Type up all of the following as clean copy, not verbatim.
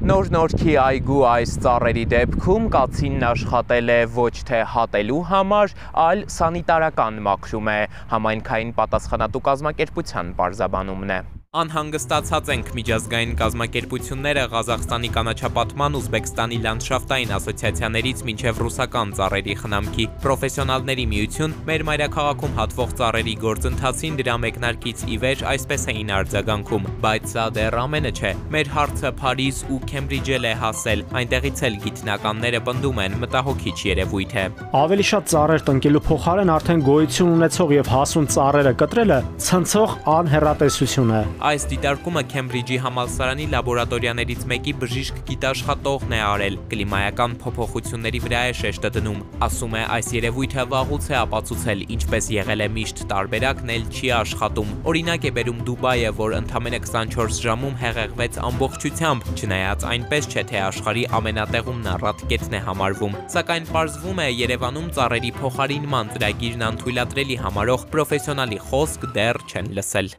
Նոր Նորքի այգու այս ծառերի դեպքում կացինն աշխատել է ոչ թե հատելու համար, այլ սանիտարական մաքրում է, համայնքային պատասխանատու կազմակերպության պարզաբանումն է։ Անհանգստացած ենք միջազգային կազմակերպությունները Ղազախստանի կանաչապատման, Ուզբեկստանի լանդշաֆտային ասոցիացիաներից մինչև ռուսական ծառերի խնամքի պրոֆեսիոնալների միություն մեր մայրաքաղաքում հատվող ծառերի գործընթացին դրա մեկնարկից ի վեր այսպես էին արձագանքում, բայց սա դեռ ամենը չէ։ Մեր հարցը Փարիզ ու Քեմբրիջել է հասել, այնտեղից էլ գիտնականները պնդում են մտահոգիչ երևույթ է։ Ավելի շատ ծառեր տնկելու փոխարեն արդեն գոյություն ունեցող եւ հասուն ծառերը կտրելը ցնցող անհեռատեսություն է։ Այս դիտարկումը Քեմբրիջի համալսարանի լաբորատորիաներից մեկի բժիշկ գիտաշխատողն է արել, կլիմայական փոփոխությունների վրա է շեշտը դնում, ասում է այս երևույթը վաղուց է ապացուցել, ինչպես եղել է միշտ տարբերակն էլ չի աշխատում։ Օրինակ է բերում Դուբայը, որ ընդամենը 24 ժամում հեղեղվեց ամբողջությամբ, չնայած այնպես չէ, թե աշխարհի ամենատեղումն առատ կետն է համարվում, սակայն պարզվում է Երևանում ծառերի փոխարինման ծրագիրն անթույլատրելի համարող պրոֆեսիոնալի խոսք դեռ չեն լսել։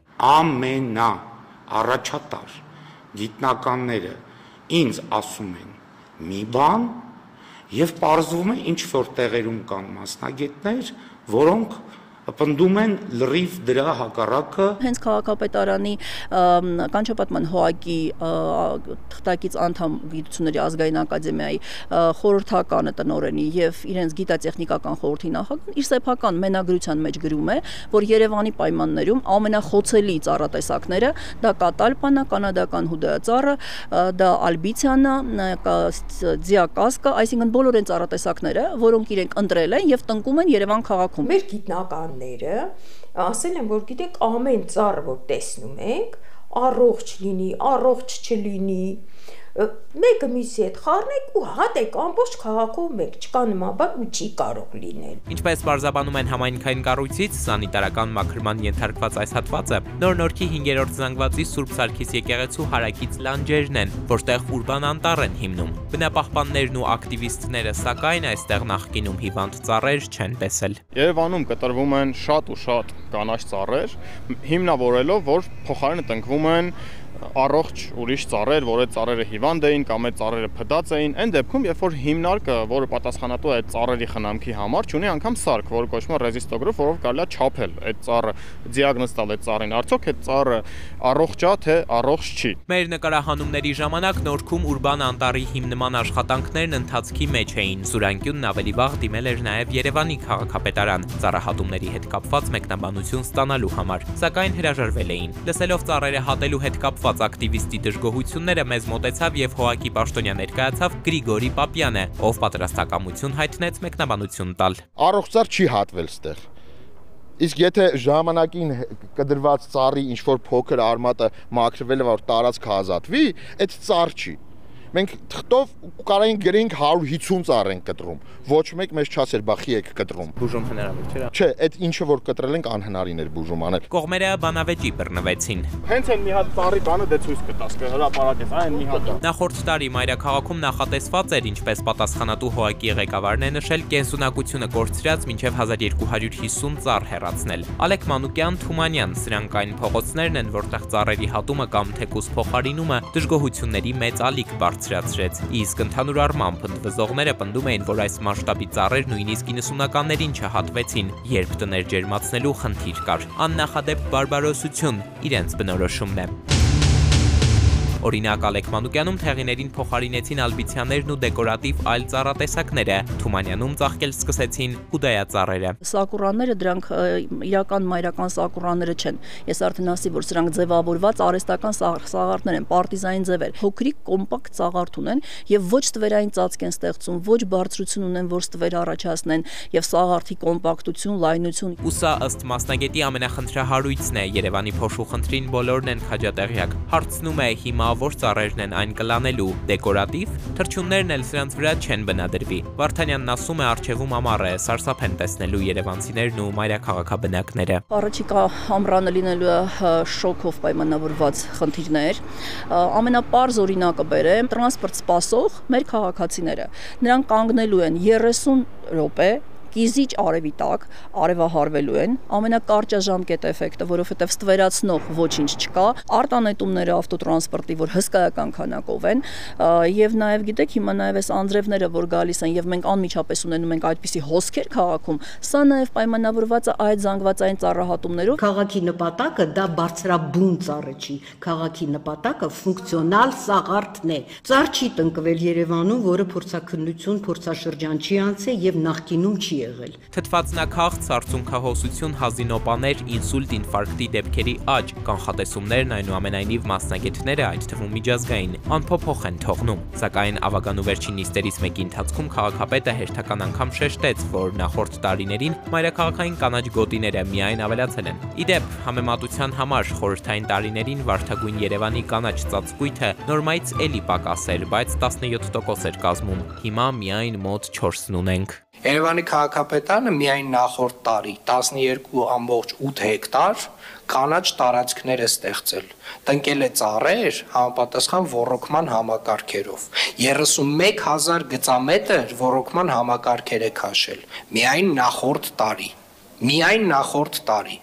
Առաջատար գիտնականները ինձ ասում են մի բան եւ պարզվում է ինչ որ տեղերում կան մասնագետներ, որոնք պնդում են լրիվ դրա հակառակը։ Հենց քաղաքապետարանի կանչապատման հոակի թղթակից անդամ գիտությունների ազգային ակադեմիայի խորհրդականը տնօրենի եւ իրենց գիտատեխնիկական խորհրդի նախագահն իր սեփական մենագրության մեջ գրում է, որ Երևանի պայմաններում ամենախոցելի ծառատեսակները դա կատալպան է, կանադական հուդայածառը, դա ալբիցիան է, ձիակասկը, այսինքն բոլոր այն ծառատեսակները, որոնք իրենք ընտրել են եւ տնկում են Երևան քաղաքում։ Մեր գիտնականները ասել են, որ գիտեք, ամեն ծառ, որ տեսնում եք, առողջ լինի, առողջ չլինի, մեկը մյուսի հետ խառնեք ու հատեք ամբողջ քաղաքում մեկ, չկա նման բան ու չի կարող լինել։ Ինչպես պարզաբանում են համայնքային կառույցից, սանիտարական մաքրման ենթարկված այս հատվածը Նոր Նորքի 5-րդ զանգվածի Սուրբ Սարգիս եկեղեցու հարակից լանջերն են, որտեղ ուրբան անտառ են հիմնում։ Բնապահպաններն ու ակտիվիստները սակայն այստեղ նախկինում հիվանդ ծառեր չեն տեսել։ Երևանում կտրվում են շատ ու շատ կանաչ ծառեր, հիմնավորելով, որ փոխարենը տնկվում են առողջ ուրիշ ծառեր, որ այդ ծառերը հիվանդ էին կամ այդ ծառերը փդած էին, այն դեպքում, երբ որ հիմնարկը, որը պատասխանատու է այդ ծառերի խնամքի համար, ունի անգամ սարք, որը կոչվում է ռեզիստոգրաֆ, որով կարելի է չափել այդ ծառը, դիագնոզ տալ այդ ծառին, արդյոք այդ ծառը առողջ է, թե առողջ չի։ Մեր նկարահանումների ժամանակ Նորքում ուրբան անտառի հիմնման աշխատանքներն ընթացքի մեջ էին։ Զուրանկյունն ավելի վաղ դիմել էր նաև Երևանի քաղաքապետարան ծառահատումների հետ կապված մեկնաբանություն ստանալու համար, սակայն հրաժարվել էին։ Լսելով ծառերը հատելու հետ կապված ակտիվիստի դժգոհությունները մեզ մոտեցավ եւ հոակի պաշտոնյա ներկայացավ Գրիգորի Պապյանը, ով պատրաստակամություն հայտնեց մեկնաբանություն տալ։ Առողջ ծառ չի հատվել ստեղ։ Իսկ եթե ժամանակին կդրված ծառի ինչ որ փոքր արմատը մաքրվել է, որ տարածք ազատվի, այդ ծառ չի։ Մենք թղթով կարային գրենք 150 ծառ ենք կտրում, ոչ մեկ մեզ չասեր բախի եք կտրում։ Բուժում հնարավոր չէ։ Չէ, այդ ինչը որ կտրել ենք անհնարին էր բուժում անել։ Կողմերը բանավեճի բռնվեցին։ Հենց այն մի հատ ծառի բանը դե ցույց կտաս, կհրապարակես, այն մի հատ։ Նախորդ տարի մայրաքաղաքում նախատեսված էր, ինչպես պատասխանատու հոակի ղեկավարն է նշել, կենսունակությունը կորցրած մինչև 1250 ծառ հեռացնել։ Ալեք Մանուկյան, Թումանյան, սրանք այն փողոցներն են, որտեղ ծառերի հատումը կամ թեկուզ փոխարինումը դժգոհությունների մեծ ալիք բարձրացրեց։ Իսկ ընդհանուր առմամբ ընդվզողները պնդում էին, որ այս մասշտաբի ծառեր նույնիսկ 90-ականներին չհատվեցին, երբ տներ ջերմացնելու խնդիր կար։ Աննախադեպ բարբարոսություն իրենց բնորոշումն է։ Օրինակ Ալեք Մանուկյանում թեղիներին փոխարինեցին ալբիցիաներն ու դեկորատիվ այլ ծառատեսակները, Թումանյանում ծաղկել սկսեցին հուդայածառերը։ Սակուրանները դրանք իրական մայրական սակուրանները չեն։ Ես արդեն ասի, որ սրանք ձևավորված արհեստական սաղարթներ են, պարտիզային ձևեր, փոքրիկ կոմպակտ սաղարթ ունեն եւ ոչ ստվերային ծածկ են ստեղծում, ոչ բարձրություն ունեն, որ ստվեր առաջացնեն եւ սաղարթի կոմպակտություն, լայնություն։ Ու սա ըստ մասնագետի ամենախնդրահարույցն է, Երևանի փոշու խնդրին բոլորն են քաջատեղյակ։ Հարցնում է հիմա որ ծառերն են այն կլանելու, դեկորատիվ, թռչուններն էլ սրանց վրա չեն բնադրվի։ Վարդանյանն ասում է առջևում ամառ է, սարսափ են տեսնելու երևանցիներն ու մայրաքաղաքաբնակները։ Առաջիկա ամռանը լինելու շոկով պայմանավորված խնդիրներ։ Ամենապարզ օրինակը բերեմ, տրանսպորտ սպասող մեր քաղաքացիները։ Նրանք կանգնելու են 30 րոպե կիզիչ արևի տակ արևահարվելու են, ամենակարճաժամկետ էֆեկտը, որովհետև ստվերացնող ոչինչ չկա, արտանետումները ավտոտրանսպորտի, որ հսկայական քանակով են, եւ նաեւ գիտեք, հիմա նաեւ այս անձրևները, որ գալիս են եւ մենք անմիջապես ունենում ենք այդպիսի հոսքեր քաղաքում, սա նաեւ պայմանավորված է այդ զանգվածային ծառահատումներով։ Քաղաքի նպատակը դա բարձրաբուն ծառը չի, քաղաքի նպատակը ֆունկցիոնալ սաղարթն է։ Ծառ չի տնկվել Երևանում, որը փորձաքննություն, փորձաշրջան չի անցել եւ նախկինում չի եղել։ Թթվածնաքաղց, արցունքահոսություն, հազինոպաներ, ինսուլտ, ինֆարկտի դեպքերի աճ, կանխատեսումներն այնուամենայնիվ մասնագետները, այդ թվում միջազգային, անփոփոխ են թողնում։ Սակայն ավագանու վերջին նիստերից մեկի ընթացքում քաղաքապետը հերթական անգամ շեշտեց, որ նախորդ տարիներին մայրաքաղաքային կանաչ գոտիները միայն ավելացել են։ Իդեպ, համեմատության համար խորհրդային տարիներին Վարդագույն Երևանի կանաչ ծածկույթը նորմայից էլի պակաս էր, բայց 17% էր կազմում։ Հիմա միայն մոտ 4-ն ունենք։ Երևանի քաղաքապետարանը միայն նախորդ տարի 12.8 հեկտար կանաչ տարածքներ է ստեղծել։ Տնկել է ծառեր համապատասխան ոռոգման համակարգերով։ 31,000 գծամետր ոռոգման համակարգեր է քաշել։ Միայն նախորդ տարի։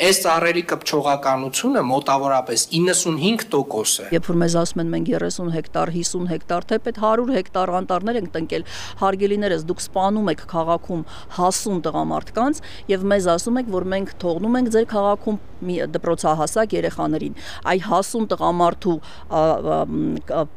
Այս ծառերի կպչողականությունը մոտավորապես 95% է։ Երբ որ մեզ ասում են մենք 30 հեկտար, 50 հեկտար, թեպետ 100 հեկտար անտառներ ենք տնկել, հարգելիներս, դուք սպանում եք քաղաքում հասուն տղամարդկանց եւ մեզ ասում եք, որ մենք թողնում ենք ձեր քաղաքում դպրոցահասակ երեխաներին։ Այ հասուն տղամարդու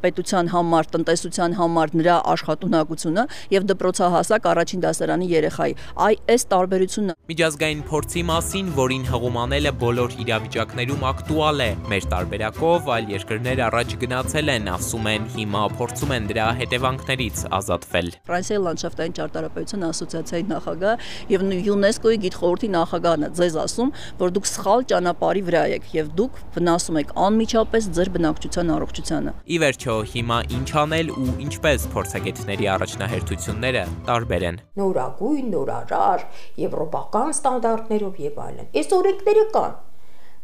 պետության համար, տնտեսության համար նրա աշխատունակությունը եւ դպրոցահասակ առաջին դասարանի երեխայի։ Այ այս տարբերությունն է։ Միջազգային փորձի մասին, որին հղում անելը բոլոր իրավիճակներում ակտուալ է։ Մեր տարբերակով այլ երկրներ առաջ գնացել են, ասում են, հիմա փորձում են դրա հետևանքներից ազատվել։ Ֆրանսիայի լանդշաֆտային ճարտարապետության ասոցիացիայի նախագահ եւ ՅՈՒՆԵՍԿՕ-ի գիտխորհրդի նախագահն է ձեզ ասում, որ դուք սխալ ճանապարհի վրա եք եւ դուք վնասում եք անմիջապես ձեր բնակչության առողջությանը։ Ի վերջո, հիմա ինչ անել ու ինչպես փորձագետների առաջնահերթությունները տարբեր են։ Նորագույն, նորարար, եվրոպական ստանդարտներով եւ այլն։ Այս օրենքները կան,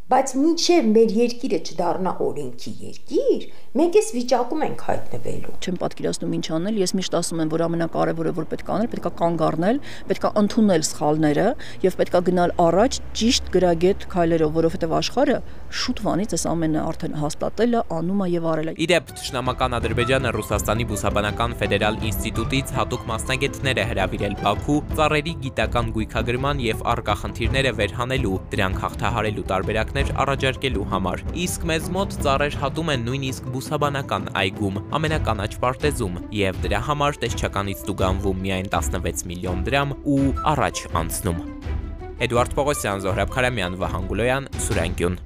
բայց մինչև մեր երկիրը չդառնա օրենքի երկիր, մենք այս վիճակում ենք հայտնվելու։ Չեմ պատկերացնում ինչ անել, ես միշտ ասում եմ, որ ամենակարևորը որ պետք է անել, պետք է կանգ առնել, պետք է ընդունել սխալները եւ պետք է գնալ առաջ ճիշտ գրագետ քայլերով, որովհետեւ աշխարհը շուտ վանից այս ամենը արդեն հաստատել է, անում է եւ արել է։ Իդեպ, Թշնամական Ադրբեջանը Ռուսաստանի Բուսաբանական ֆեդերալ ինստիտուտից հատուկ մասնագետներ է հրավիրել Բաքու ծառերի գիտական գույքագրման եւ առկա խնդիրները վերհանելու, դրանք հաղթահարելու տարբերակներ առաջարկելու համար։ Իսկ մեզ մոտ ծառեր հատում են նույնիսկ բուսաբանական այգում, ամենականաչ պարտեզում, եւ դրա համար տեսչականից տուգանվում միայն 16 միլիոն դրամ ու առաջ անցնում։ Էդուարդ Պողոսյան, Զոհրաբ Քարամյան, Վահան Գուլոյան, Սուրանկյուն։